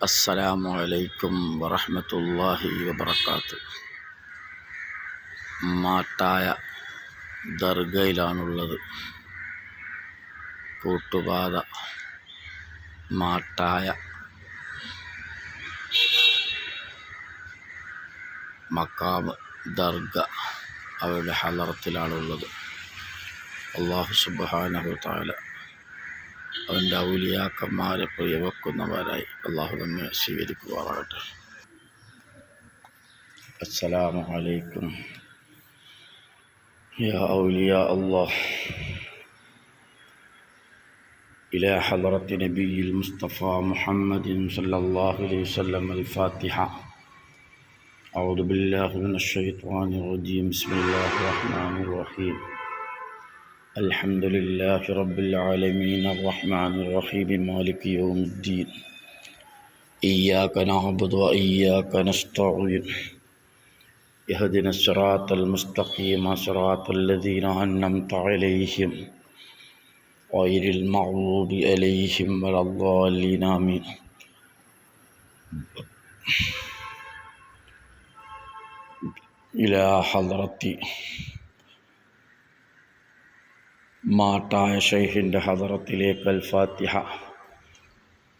അസ്സലാമു അലൈക്കും വറഹ്മത്തുള്ളാഹി വബറകാതുഹു. മാട്ടായ ദർഗയിലാണുള്ളത്. കൂട്ടുപാത മാട്ടായ മക്കാമ് ദർഗ അവരുടെ ഹളറത്തിലാണുള്ളത്. അല്ലാഹു സുബ്ഹാനഹു വ തആല അവൻ്റെ ഔലിയാക്കന്മാരെ പ്രിയവെക്കുന്നവരായി അള്ളാഹു നമ്മെ സ്വീകരിക്കുവാറാകട്ടെ. അസ്സലാമു അലൈക്കും യാ ഔലിയാ അല്ലാഹ് ഇലാ ഹളറത്തി നബിയിൽ മുസ്തഫ മുഹമ്മദിൻ സല്ലല്ലാഹു അലൈഹി വസല്ലം. അൽ-ഫാത്തിഹ. അഊദു ബില്ലാഹി മിനശ് ശൈത്വാനിർ റജീം. ബിസ്മില്ലാഹിർ റഹ്മാനിർ റഹീം. അൽഹംദുലില്ലാഹി റബ്ബിൽ ആലമീൻ അർറഹ്മാനിർ റഹീം മാലികി യൗമിദ്ദീൻ. ഇയ്യാക നഅ്ബുദു വ ഇയ്യാക നസ്തഈൻ. ഇഹ്ദിനസ് സിറാത്തൽ മുസ്തഖീം സിറാത്തൽ ലദീന അൻഅംത അലൈഹിം ഗൈറിൽ മഗ്ദൂബി അലൈഹിം വലദ്ദാല്ലീൻ. ആമീൻ. ഇലാ ഹളറത്തി മാട്ടായ ശൈഖിൻ്റെ ഹളറത്തിലേക്ക്. അൽ-ഫാത്തിഹ.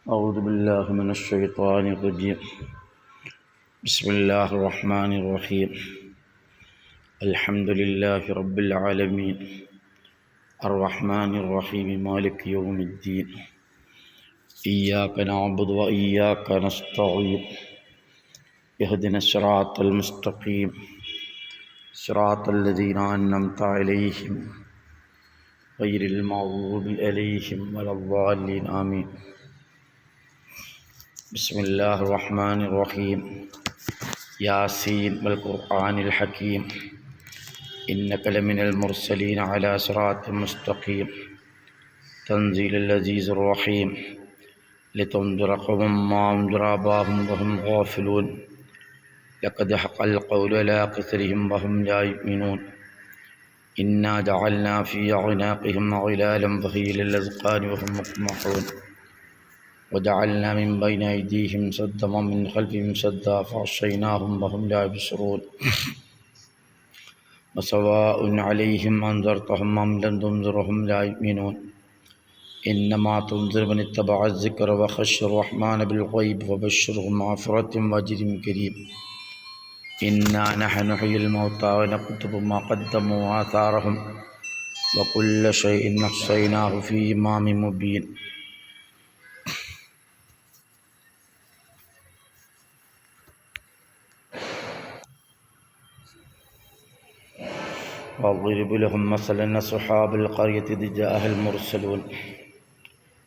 അഊദു ബില്ലാഹി മിനശ് ശൈത്വാനിർ റജീം. ബിസ്മില്ലാഹിർ റഹ്മാനിർ റഹീം. അൽഹംദുലില്ലാഹി റബ്ബിൽ ആലമീൻ അർറഹ്മാനിർ റഹീം മാലികി യൗമിദ്ദീൻ. ഇയ്യാക നഅ്ബുദു വ ഇയ്യാക നസ്തഈൻ. ഇഹ്ദിനസ് സിറാത്തൽ മുസ്തഖീം സിറാത്തൽ ലദീന അൻഅംത അലൈഹിം ഗൈറിൽ മഗ്ദൂബി അലൈഹിം വലദ്ദാല്ലീൻ. ആമീൻ. ബിസ്മില്ലാഹിർ റഹ്മാനിർ റഹീം. യാസീൻ വൽ ഖുർആനിൽ ഹകീം. ഇന്നക ലമിനൽ മുർസലീന അലാ സിറാത്തിൻ മുസ്തഖീം. തൻസീലുൽ അസീസിർ റഹീം. ലിതുൻദിറ ഖൗമൻ മാ ഉൻദിറ ആബാഉഹും വഹും ഗാഫിലൂൻ. ലഖദ് ഹഖൽ ഖൗലു അലാ അക്സരിഹിം വഹും ലാ യുഅ്മിനൂൻ. ഇന്നാ ജഅൽനാ ഫീ അഅ്നാഖിഹിം അഗ്ലാലൻ ഫഹിയ ഇലൽ അസ്ഖാനി വഹും മുഖ്മഹൂൻ. وجعلنا من بين أيديهم سدا ومن خلفهم سدا فغشيناهم وهم لا يبصرون. وسواء عليهم أنذرتهم أم لم تنذرهم لا يؤمنون. إنما تنذر من اتبع الذكر وخشي الرحمن بالغيب فبشرهم مغفرة وأجر كريم. إنا نحن نحيي الموتى ونكتب ما قدموا وآثارهم وكل شيء أحصيناه في إمام مبين. واضرب لهم مثلا أصحاب القرية إذ جاءها المرسلون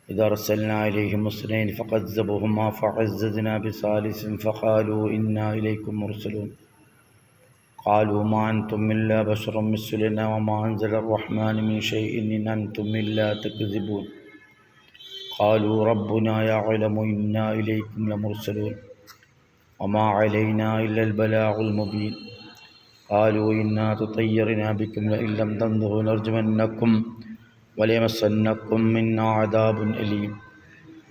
إذا أرسلنا إليهم اثنين فكذبوهما فعززنا بثالث فقالوا إنا إليكم مرسلون. قالوا ما أنتم إلا بشر مثلنا وما أنزل الرحمن من شيء إن أنتم إلا تكذبون. قالوا ربنا يعلم إنا إليكم لمرسلون وما علينا إلا البلاغ المبين. قالوا إنا تطيرنا بكم لئن لم تنتهوا لنرجمنكم وليمسنكم منا عذاب أليم.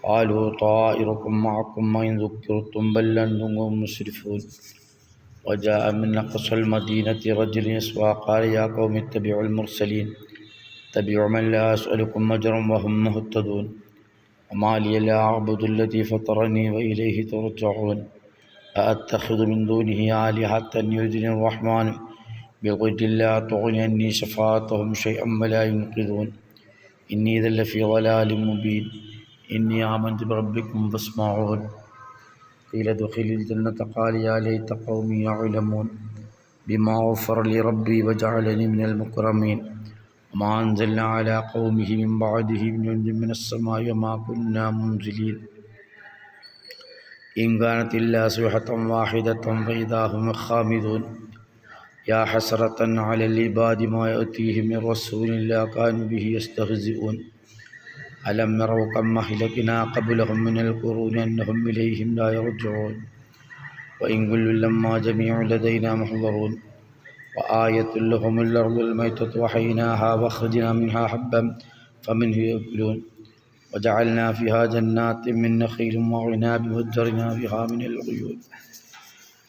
قالوا طائركم معكم وإن ذكرتم بل أنتم مسرفون. وجاء من أقصى المدينة رجل يسعى قال يا قوم اتبعوا المرسلين اتبعوا من لا أسألكم أجرا وهم مهتدون. وما لي لا أعبد الذي فطرني وإليه ترجعون. أأتخذ من دونه آلهة يؤذن الرحمن بضر لا تغني عني شفاعتهم شيئا ولا ينقذون. إني إذا لفي ضلال مبين. إني آمنت بربكم فاسمعون. قيل ادخل الجنة قال يا ليت قومي يعلمون بما غفر لي ربي وجعلني من المكرمين. وما أنزلنا على قومه من بعده من جند من السماء وما كنا منزلين. إن كانت إلا صيحة واحدة فإذا هم خامدون. يا حسرة على العباد ما يأتيهم من رسول إلا كانوا به يستهزئون. ألم يروا كم أهلكنا قبلهم من القرون أنهم إليهم لا يرجعون. وإن كل لما جميع لدينا محضرون. وآية لهم الأرض الميتة وحيناها وأخرجنا منها حبا فمنه يأكلون. وجعلنا فيها جنات من نخيل وعناب وجرنا بها من العيون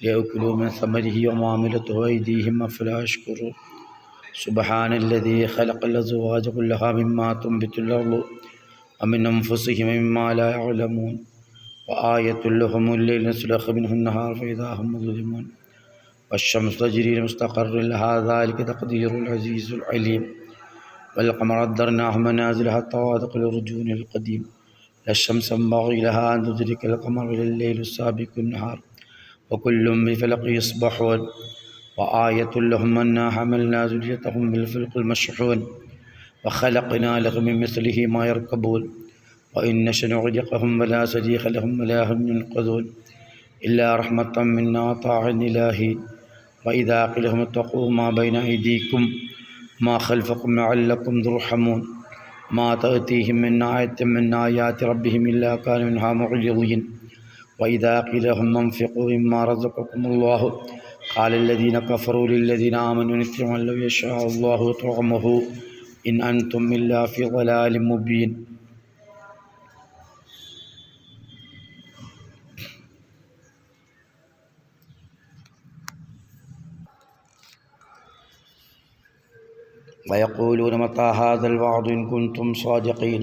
ليأكلوا من ثمره وما عملته أيديهم أفلا يشكرون سبحان الذي خلق الأزواج كلها مما تنبت الأرض ومن أنفسهم مما لا يعلمون وآية لهم الليل نسلخ منه النهار فإذا هم مظلمون والشمس تجري لمستقر لها ذلك تقدير العزيز العليم والقمر قدرناه منازل حتى عاد الرجون القديم لا الشمس ينبغي لها أن تدرك القمر ولا الليل السابق النهار وكل بفلق يصبحون وآية لهم أنا حملنا ذريتهم بالفلق المشحون وخلقنا لهم من مثله ما يركبون وإن نشأ نغرقهم ولا صريخ لهم ولا هم ينقذون إلا رحمة منا وطاعا إلهي وإذا قيل لهم اتقوا ما بين أيديكم ما خلفكم لعلكم ترحمون ما تأتيهم من آية من آيات ربهم إلا كانوا منها معرضين وإذا قيل لهم انفقوا مما رزقكم الله قال الذين كفروا للذين آمنوا نطعم لو يشاء الله طعمه إن أنتم إلا في ضلال مبين ويقولون متى هذا الوعد إن كنتم صادقين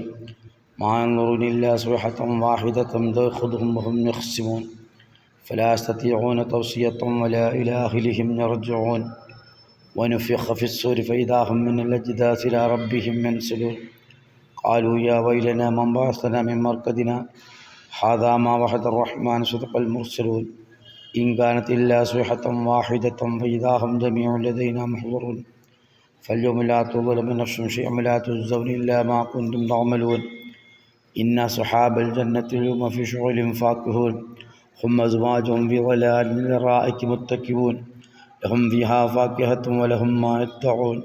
ما ينظرون إلا صيحة واحدة تأخذهم وهم يخصمون فلا يستطيعون توصية ولا إلى أهلهم يرجعون ونفخ في الصور فإذا هم من الأجداث إلى ربهم ينسلون قالوا يا ويلنا من بعثنا من مرقدنا هذا ما وعد الرحمن صدق المرسلون إن كانت إلا صيحة واحدة فإذا هم جميع لدينا محضرون فاليوم لا تظلم نفس شيئا ولا تجزون إلا ما كنتم تعملون إن أصحاب الجنة اليوم في شغل فاكهون هم أزواجهم في ظلال الأرائك متكئون لهم فيها فاكهة ولهم ما يدعون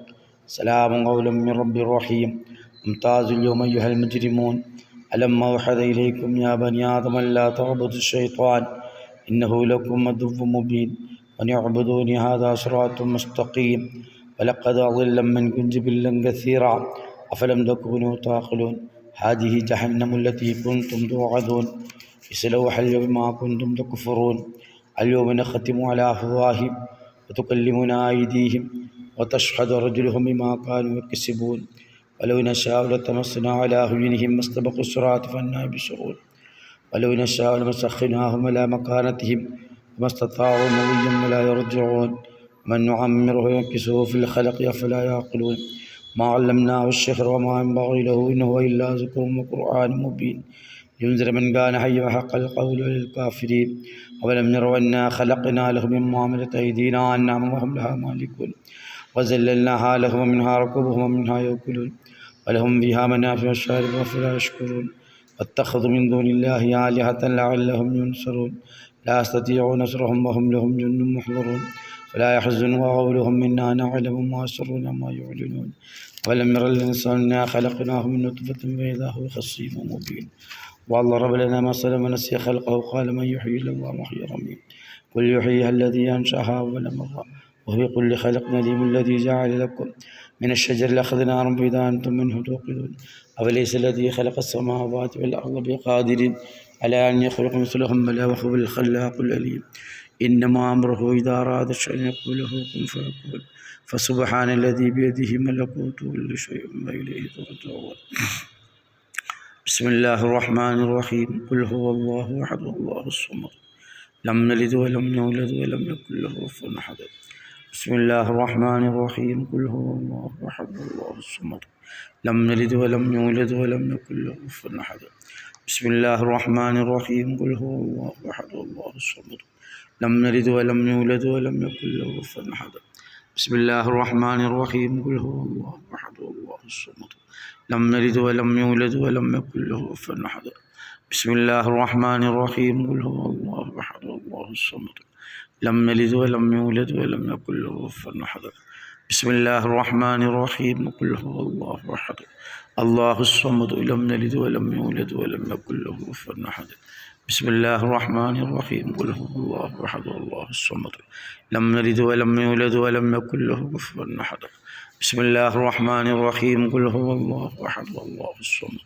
سلام قولا من رب رحيم امتازوا اليوم أيها المجرمون ألم أوحد إليكم يا بني آدم لا تعبدوا الشيطان إنه لكم عدو مبين وأن اعبدوني هذا صراط مستقيم ولقد أضل منكم جبلا كثيرا أفلم تكونوا تعقلون هذه جهنم التي كنتم توعدون اصلوها اليوم ما كنتم تكفرون اليوم نختم على أفواههم وتكلمنا أيديهم وتشهد رجلهم بما كانوا يكسبون ولو نشاء لتمسنا على أعينهم ما استبقوا الصراط فأنى يبصرون ولو نشاء لمسخناهم على مكانتهم وما استطاعوا مضيا ولا يرجعون من نعمره ينكسه في الخلق أفلا يعقلون ما علمناه الشعر وما ينبغي له إن هو إلا ذكر وقرآن مبين لينذر من كان حيا وحق القول للكافرين أولم يروا أنا خلقنا لهم مما عملت أيدينا أنعاما وهم لها مالكون وذللناها لهم ومنها ركوبهم ومنها يأكلون ولهم فيها منافع الشارب أفلا يشكرون واتخذوا من دون الله آلهة لعلهم ينصرون لا يستطيعون نصرهم وهم لهم جند محضرون فلا يحزنوا قولهم إنا نعلم ما يسرون وما يعلنون ولم ير الإنسان إنا خلقناه من نطفة فإذا هو خصيم مبين والله رب لنا مثلا ونسي خلقه قال من يحيي الله وحي رميم قل يحييها الذي أنشأها أول مرة وهو بكل خلق عليم الذي جعل لكم من الشجر الأخضر نارا فإذا أنتم منه توقدون أوليس الذي خلق السماوات والأرض بقادر على أن يخلق مثلهم بلى وهو الخلاق العليم إنما أمره إذا أراد شيئا يقول له كن فيكون فسبحان الذي بيده ملكوت كل شيء وإليه ترجعون بسم الله الرحمن الرحيم قل هو الله أحد الله الصمد لم يلد ولم يولد ولم يكن له كفوا أحد بسم الله الرحمن الرحيم قل هو الله أحد الله الصمد لم يلد ولم يولد ولم يكن له كفوا أحد بسم الله الرحمن الرحيم قل هو الله أحد الله الصمد لم يلد ولم يولد ولم يكن له كفوا أحد بسم الله الرحمن الرحيم قل هو الله أحد الله الصمد لم يلد ولم يولد ولم يكن له كفوا أحد بسم الله الرحمن الرحيم قل هو الله أحد الله الصمد لم يلد ولم يولد ولم يكن له كفوا أحد بسم الله الرحمن الرحيم قل هو الله أحد الله الصمد لم يلد ولم يولد ولم يكن له كفوا أحد بسم الله الرحمن الرحيم قل هو الله أحد الله الصمد لم يلد ولم يولد ولم يكن له كفوا أحد بسم الله الرحمن الرحيم قل هو الله أحد الله الصمد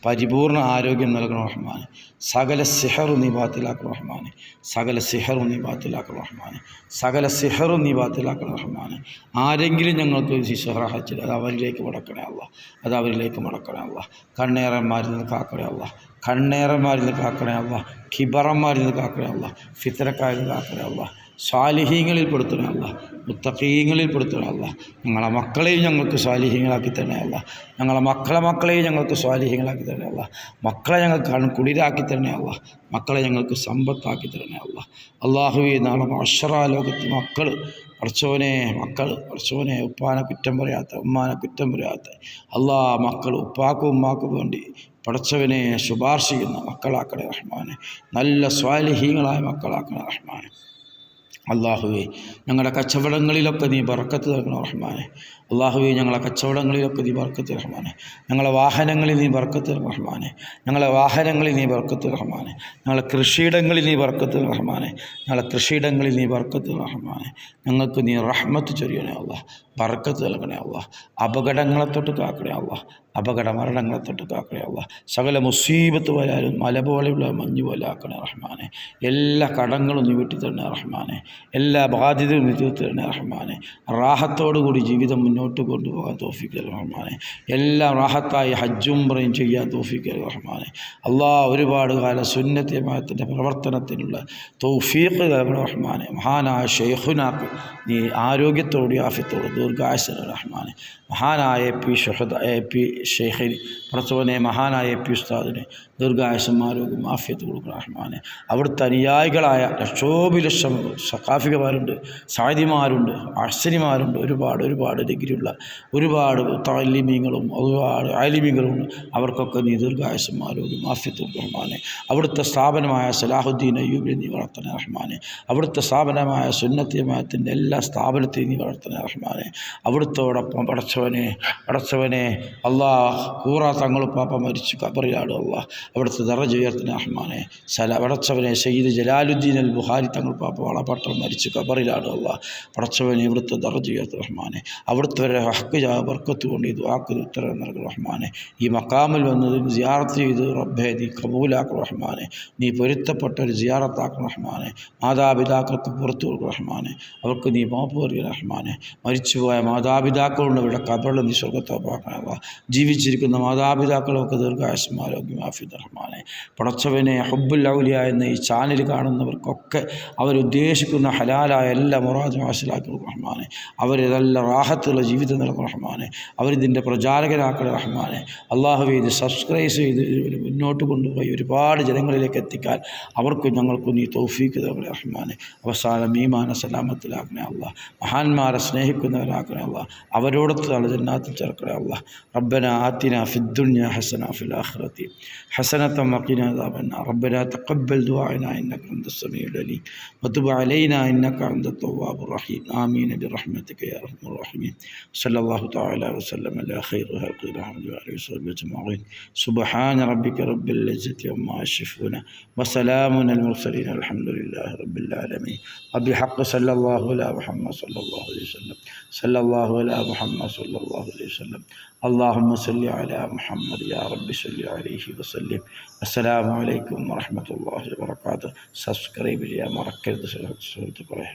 പരിപൂർണ ആരോഗ്യം നൽകണം റഹ്മാനെ. സകല സിഹറും നീ ബാത്തിലാക്കണം റഹ്മാനെ. സകല സിഹറും നീ ബാത്തിലാക്കണം റഹ്മാനെ. സകല സിഹറും നീ ബാത്തിലാക്കണം റഹ്മാനെ. ആരെങ്കിലും ഞങ്ങൾക്ക് സിഹറാച്ചില്ല അത് അവരിലേക്ക് മടക്കണേ അല്ലാ. അത് അവരിലേക്ക് മടക്കണേ അല്ലാ. കണ്ണേറന്മാരിൽ നിന്ന് കാക്കണേ അല്ലാ. കണ്ണേറന്മാരിൽ നിന്ന് കാക്കണേ അല്ലാ. കിബറന്മാരിൽ നിന്ന് കാക്കണേ അല്ലാ. ഫിത്തനക്കാരിൽ നിന്ന് കാക്കണേ അല്ലാ. സ്വാലിഹീങ്ങളിൽ പെടുത്തണേ അല്ലാ. മുത്തഖീങ്ങളിൽ പെടുത്തണേ അല്ലാ. ഞങ്ങളെ മക്കളെയും ഞങ്ങൾക്ക് സ്വാലിഹീങ്ങളാക്കി തരണേ അല്ലാ. ഞങ്ങളെ മക്കളെയും ഞങ്ങൾക്ക് സ്വാലിഹീങ്ങളാക്കി തരണേ അല്ലാ. മക്കളെ ഞങ്ങൾക്ക് കുളിരാക്കി തരണേ അല്ലാ. മക്കളെ ഞങ്ങൾക്ക് സമ്പത്താക്കി തരണേ അല്ലാ. അള്ളാഹുവേ, നാളെ അശ്റാ ലോകത്ത് മക്കൾ പഠിച്ചവനെ ഉപ്പാനെ കുറ്റം പറയാത്ത, ഉമ്മാനെ കുറ്റം പറയാത്ത അല്ലാ മക്കൾ ഉപ്പാക്കും ഉമ്മാക്കും വേണ്ടി പഠിച്ചവനെ ശുപാർശ ചെയ്യുന്ന മക്കളാക്കണേ റഹ്മാനെ. നല്ല സ്വാലിഹീങ്ങളായ മക്കളാക്കണേ റഹ്മാനെ. അള്ളാഹുവേ, ഞങ്ങളുടെ കച്ചവടങ്ങളിലൊക്കെ നീ ബർക്കത്ത് നൽകണം റഹ്മാനെ. അള്ളാഹുവേ, ഞങ്ങളെ കച്ചവടങ്ങളിലൊക്കെ നീ ബർക്കത്ത് റഹ്മാനെ. ഞങ്ങളെ വാഹനങ്ങളിൽ നീ ബർക്കത്ത് റഹ്മാനെ. ഞങ്ങളെ വാഹനങ്ങളിൽ നീ ബർക്കത്ത് റഹ്മാനെ. ഞങ്ങളെ കൃഷിയിടങ്ങളിൽ നീ ബർക്കത്ത് റഹ്മാനെ. ഞങ്ങളെ കൃഷിയിടങ്ങളിൽ നീ ബർക്കത്ത് റഹ്മാനെ. ഞങ്ങൾക്ക് നീ റഹ്മത്ത് ചൊരിയണേ അല്ലാഹ്. ബർക്കത്ത് നൽകണേ അല്ലാഹ്. അപകടങ്ങളെ തൊട്ട് കാക്കണേ അല്ലാഹ്. അപകട മരണങ്ങളെ തൊട്ട് കാക്കണേ അല്ലാഹ്. സകല മുസീബത്ത് വരാനും മല പോലെയുള്ള മഞ്ഞ് പോലെ ആക്കണേ റഹ്മാനെ. എല്ലാ കടങ്ങളും നീ വീട്ടി തരണേ റഹ്മാനെ. എല്ലാ ബാധ്യതയും നീ തീർത്ത് തരണേ റഹ്മാനെ. റാഹത്തോടുകൂടി ജീവിതം മുന്നോട്ട് കൊണ്ടുപോകാൻ തൗഫീഖ് റഹ്മാനെ. എല്ലാം റാഹത്തായി ഹജ്ജും ഉംറയും ചെയ്യാൻ തൗഫീഖ് റഹ്മാനെ. അല്ലാഹ്, ഒരുപാട് കാലം സുന്നത്ത് ജമാഅത്തിൻ്റെ പ്രവർത്തനത്തിനുള്ള തൗഫീഖ് റഹ്മാനെ. മഹാനായ ശൈഖുനാക്ക് നീ ആരോഗ്യത്തോടെ ആഫിയത്തോടെ ദീർഘായുസ്സ് റഹ്മാനെ. മഹാനായ എ.പി. ഷെയ്ഖിന് പ്രസവനെ, മഹാനായ എ.പി. ഉസ്താദിന് ദീർഘായുസ്സും ആരോഗ്യം ആഫിയത്ത് കൊടുക്കണം റഹ്മാനെ. അവിടുത്തെ അനുയായികളായ ലക്ഷോപിലക്ഷം സഖാഫികമാരുണ്ട്, സാദിമാരുണ്ട്, അഹ്സനിമാരുണ്ട്, ഒരുപാട് ഡിഗ്രിയുള്ള ഒരുപാട് തഅല്ലിമീങ്ങളും ഒരുപാട് ആലിമീങ്ങളും അവർക്കൊക്കെ നീ ദീർഘായുസ്സും ആരോഗ്യം ആഫിയത്ത് കൊടുക്കണം റഹ്മാനെ. അവിടുത്തെ സ്ഥാപനമായ സലാഹുദ്ദീൻ അയ്യൂബിനെ നീ വളർത്തണേ റഹ്മാനെ. അവിടുത്തെ സ്ഥാപനമായ സുന്നത്ത് ജമാഅത്തിൻ്റെ എല്ലാ സ്ഥാപനത്തെയും നീ വളർത്തണേ റഹ്മാനെ. അവിടുത്തോടൊപ്പം പടച്ചവനെ അല്ലാഹ്, കൂറ തങ്ങൾ പാപ്പ മരിച്ചു ഖബറിലാണ് അല്ലാഹ്. അവിടുത്തെ ദറജ ഉയർത്തണേ റഹ്മാനെ. പടച്ചവനെ സയ്യിദ് ജലാലുദ്ദീൻ അൽ ബുഖാരി തങ്ങൾ പാപ്പ വളപട്ടം മരിച്ചു ഖബറിലാണ് അല്ലാഹ്. പടച്ചവനെ ഇവിടുത്തെ ദറജ ഉയർത്തണേ റഹ്മാനെ. അവിടുത്തെ ഹക്ക് ബർക്കത്ത് കൊണ്ട് ഈ ദുആക്ക് ഉത്തരം നൽകും റഹ്മാനെ. ഈ മക്കാമിൽ വന്നതിന് സിയാറത്ത് ചെയ്ത് റബ്ബേ നീ കബൂലാക്കും റഹ്മാനെ. നീ പൊരുത്തപ്പെട്ട ഒരു സിയാറത്താക്കും റഹ്മാനെ. മാതാപിതാക്കൾക്ക് പുറത്തു കൊടുക്കും റഹ്മാനെ. അവർക്ക് നീ മാപ്പ് പറയുക റഹ്മാനെ. മരിച്ചുപോയ മാതാപിതാക്കളുണ്ട്, അവരുടെ ഖബറിൽ നീ സ്വർഗ്ഗത്തോപ്പാക്കണം. ജീവിച്ചിരിക്കുന്ന മാതാപിതാക്കളൊക്കെ ദീർഘായുസ്സും ആരോഗ്യം ആഫിയത്ത് റഹ്മാനെ. പടച്ചവനെ, ഹുബ്ബുൽ ഔലിയ എന്ന ഈ ചാനൽ കാണുന്നവർക്കൊക്കെ അവരുദ്ദേശിക്കുന്ന ഹലാലായ എല്ലാ മുറാദും ഹാസിലാക്കി റഹ്മാനെ. അവരിതെല്ലാം റാഹത്തുള്ള ജീവിതം നൽകും റഹ്മാനെ. അവരിതിൻ്റെ പ്രചാരകരാക്കണം റഹ്മാനെ. അള്ളാഹുവേ, ഇത് സബ്സ്ക്രൈബ് ചെയ്ത് മുന്നോട്ട് കൊണ്ടുപോയി ഒരുപാട് ജനങ്ങളിലേക്ക് എത്തിക്കാൻ അവർക്കും ഞങ്ങൾക്കും നീ തൗഫീഖ് നൽകണേ റഹ്മാനെ. അവസാനം ഈമാന സലാമത്തിലാക്കണേ അല്ലാഹ്. മഹാന്മാരെ സ്നേഹിക്കുന്നവരാക്കണേ അല്ലാഹ്. അവരോടൊത്ത് ജന്നാത്തിൽ ചേർക്കണേ അല്ലാഹ്. റബ്ബന ആതിന ഫിദ്ദുനിയ ഹസന ഫിൽ ആഖിറതി ഹസനത വഖിനാ അദാബന്നാർ. റബ്ബന തഖബ്ബൽ ദുആന ഇന്നക അൻതസ് സമീഉൽ അലീം വതുബ് അലൈനാ ഇന്നക അൻതത് തവ്വാബുർ റഹീം. ആമീൻ ബിറഹ്മതിക യാ അർഹമർ റഹീമീൻ. സല്ലല്ലാഹു തആല വസല്ലം അലാ ഖൈറി ഖൽഖി മുഹമ്മദ് വഅലിഹി വസഹ്ബിഹി അജ്മഈൻ. സുബ്ഹാന റബ്ബിക റബ്ബിൽ ഇസ്സതി അമ്മാ യസിഫൂന വസലാമുൻ അലൽ മുർസലീൻ അൽഹംദുലില്ലാഹി റബ്ബിൽ ആലമീൻ. വബിഹഖ് സല്ലല്ലാഹു അലാ മുഹമ്മദ് സല്ലല്ലാഹു അലൈഹി വസല്ലം. സല്ലല്ലാഹു അലാ മുഹമ്മദ് സല്ലല്ലാഹു അലൈഹി വസല്ലം. അല്ലാഹുമ്മ സല്ലി അലാ മുഹമ്മദ് യാ റബ്ബി സല്ലി അലൈഹി വസല്ലം. അസ്സലാമു അലൈക്കും വറഹ്മത്തുള്ളാഹി വബറകാതുഹു. സബ്സ്ക്രൈബ് ചെയ്യാൻ മറക്കരുത് സുഹൃത്തുക്കളെ.